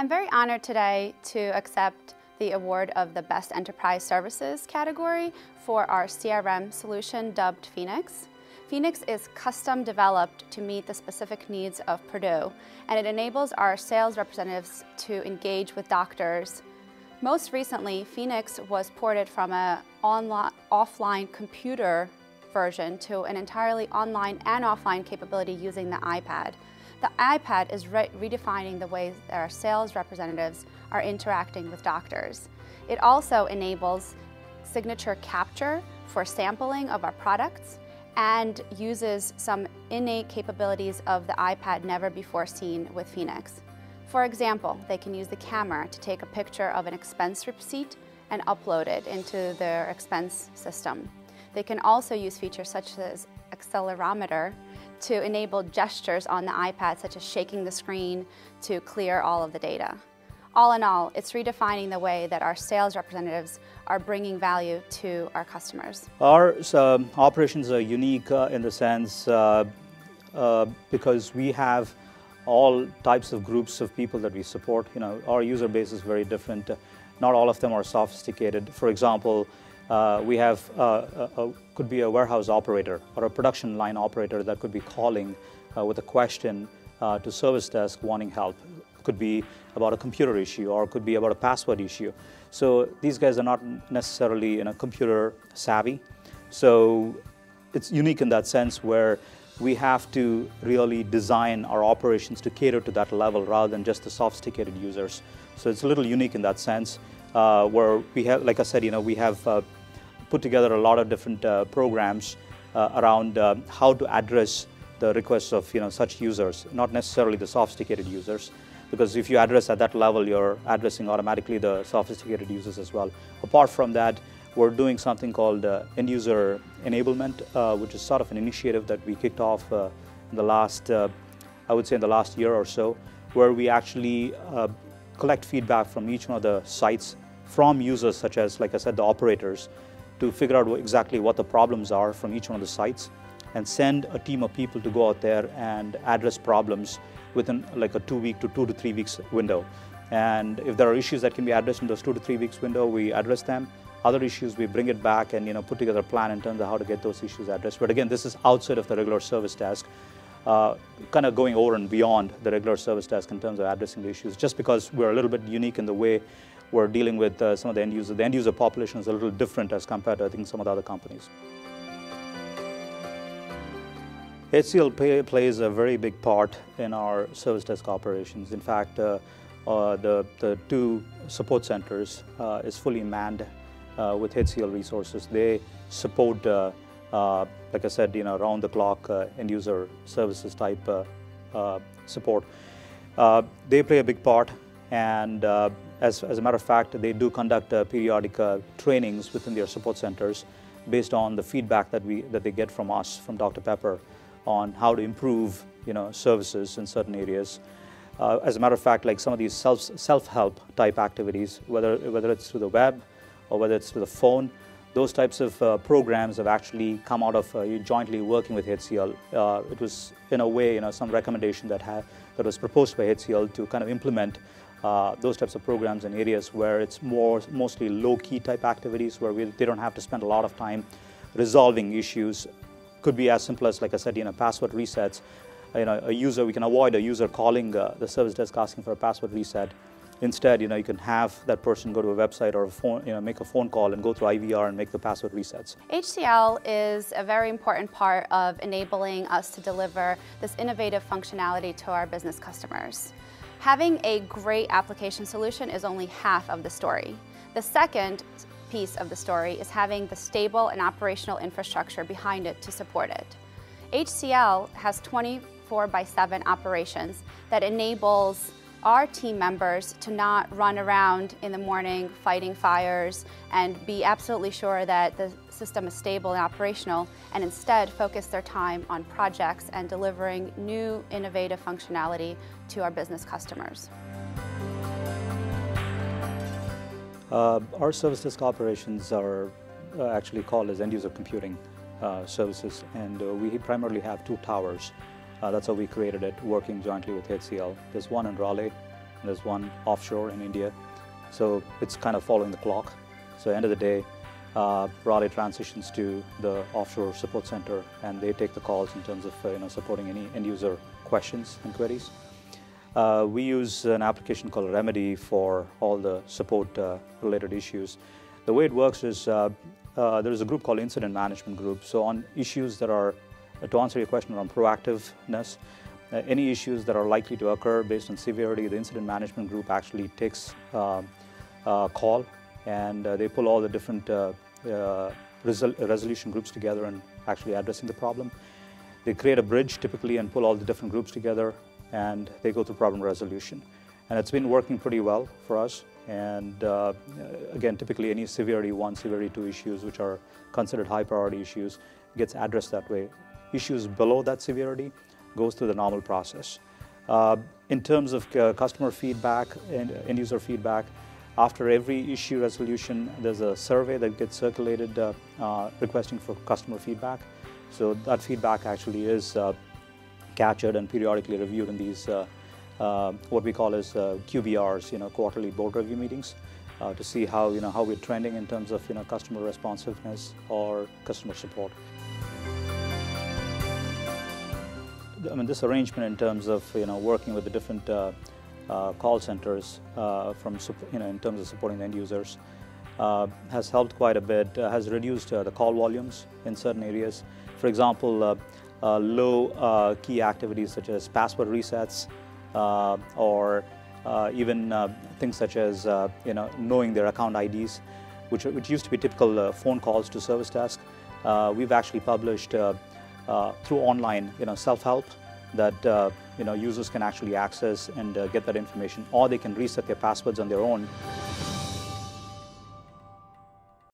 I'm very honored today to accept the award of the Best Enterprise Services category for our CRM solution dubbed Phoenix. Phoenix is custom developed to meet the specific needs of Purdue, and it enables our sales representatives to engage with doctors. Most recently, Phoenix was ported from an offline computer version to an entirely online and offline capability using the iPad. The iPad is redefining the ways that our sales representatives are interacting with doctors. It also enables signature capture for sampling of our products and uses some innate capabilities of the iPad never before seen with Phoenix. For example, they can use the camera to take a picture of an expense receipt and upload it into their expense system. They can also use features such as accelerometer to enable gestures on the iPad, such as shaking the screen to clear all of the data. All in all, it's redefining the way that our sales representatives are bringing value to our customers. Our operations are unique in the sense because we have all types of groups of people that we support. Our user base is very different. Not all of them are sophisticated. For example, we have could be a warehouse operator or a production line operator that could be calling with a question to service desk wanting help. Could be about a computer issue or could be about a password issue. So these guys are not necessarily computer savvy. So it's unique in that sense where we have to really design our operations to cater to that level rather than just the sophisticated users. So it's a little unique in that sense where we have, like I said, we have put together a lot of different programs around how to address the requests of such users, not necessarily the sophisticated users, because if you address at that level, you're addressing automatically the sophisticated users as well. Apart from that, we're doing something called end user enablement, which is sort of an initiative that we kicked off in the last, I would say in the last year or so, where we actually collect feedback from each one of the sites from users such as, like I said, the operators, to figure out exactly what the problems are from each one of the sites and send a team of people to go out there and address problems within like a 2 to 3 weeks window. And if there are issues that can be addressed in those 2 to 3 weeks window, we address them. Other issues, we bring it back and put together a plan in terms of how to get those issues addressed. But again, this is outside of the regular service desk, kind of going over and beyond the regular service desk in terms of addressing the issues, just because we're a little bit unique in the way we're dealing with some of the end users. The end user population is a little different as compared to, I think, some of the other companies. HCL plays a very big part in our service desk operations. In fact, the two support centers is fully manned with HCL resources. They support, like I said, around the clock end user services type support. They play a big part, and as a matter of fact, they do conduct periodic trainings within their support centers based on the feedback that they get from us, from Dr. Pepper, on how to improve services in certain areas. As a matter of fact, like some of these self-help type activities, whether it's through the web or whether it's through the phone, those types of programs have actually come out of jointly working with HCL. It was in a way some recommendation that was proposed by HCL to kind of implement those types of programs in areas where it's mostly low-key type activities where they don't have to spend a lot of time resolving issues. Could be as simple as, like I said, password resets. We can avoid a user calling the service desk asking for a password reset. Instead, you can have that person go to a website or a phone, make a phone call and go through IVR and make the password resets. HCL is a very important part of enabling us to deliver this innovative functionality to our business customers. Having a great application solution is only half of the story. The second piece of the story is having the stable and operational infrastructure behind it to support it. HCL has 24/7 operations that enables our team members to not run around in the morning fighting fires and be absolutely sure that the system is stable and operational, and instead focus their time on projects and delivering new innovative functionality to our business customers. Our service desk operations are actually called as end user computing services, and we primarily have 2 towers. That's how we created it, working jointly with HCL. There's one in Raleigh and there's one offshore in India. So it's kind of following the clock. So at the end of the day, Raleigh transitions to the offshore support center, and they take the calls in terms of supporting any end-user questions and queries. We use an application called Remedy for all the support-related issues. The way it works is there is a group called Incident Management Group. So on issues that are, to answer your question on proactiveness, any issues that are likely to occur based on severity, the Incident Management Group actually takes a call, and they pull all the different resolution groups together and actually addressing the problem. They create a bridge typically and pull all the different groups together, and they go through problem resolution. And it's been working pretty well for us. And again, typically any severity 1, severity 2 issues, which are considered high priority issues, gets addressed that way. Issues below that severity goes through the normal process. In terms of customer feedback and end user feedback, after every issue resolution, there's a survey that gets circulated requesting for customer feedback. So that feedback actually is captured and periodically reviewed in these what we call as QBRs, quarterly board review meetings, to see how we're trending in terms of customer responsiveness or customer support. I mean, this arrangement in terms of working with the different call centers in terms of supporting the end users has helped quite a bit. Has reduced the call volumes in certain areas. For example, low key activities such as password resets, or even things such as knowing their account IDs, which used to be typical phone calls to service desk. We've actually published through online self-help that users can actually access and get that information, or they can reset their passwords on their own.